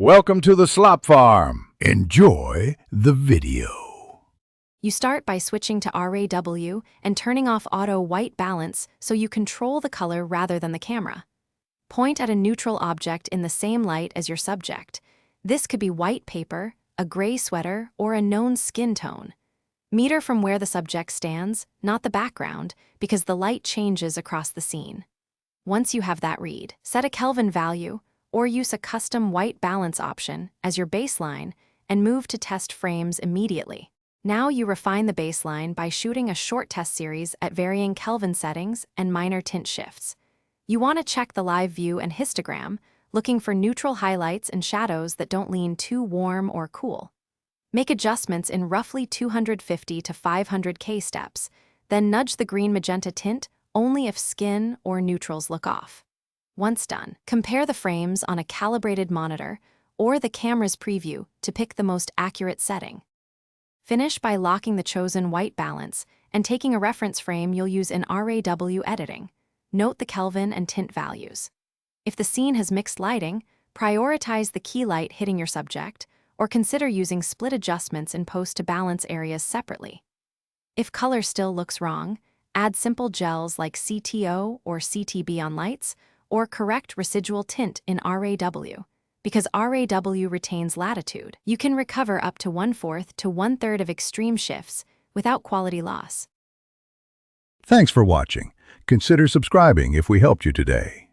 Welcome to the Slop Farm. Enjoy the video. You start by switching to RAW and turning off auto white balance so you control the color rather than the camera. Point at a neutral object in the same light as your subject. This could be white paper, a gray sweater, or a known skin tone. Meter from where the subject stands, not the background, because the light changes across the scene. Once you have that read, set a Kelvin value, or use a custom white balance option as your baseline and move to test frames immediately. Now you refine the baseline by shooting a short test series at varying Kelvin settings and minor tint shifts. You want to check the live view and histogram, looking for neutral highlights and shadows that don't lean too warm or cool. Make adjustments in roughly 250 to 500K steps, then nudge the green magenta tint only if skin or neutrals look off. Once done, compare the frames on a calibrated monitor or the camera's preview to pick the most accurate setting. Finish by locking the chosen white balance and taking a reference frame you'll use in RAW editing. Note the Kelvin and tint values. If the scene has mixed lighting, prioritize the key light hitting your subject, or consider using split adjustments in post to balance areas separately. If color still looks wrong, add simple gels like CTO or CTB on lights, or correct residual tint in RAW. Because RAW retains latitude, you can recover up to 1/4 to 1/3 of extreme shifts without quality loss. Thanks for watching. Consider subscribing if we helped you today.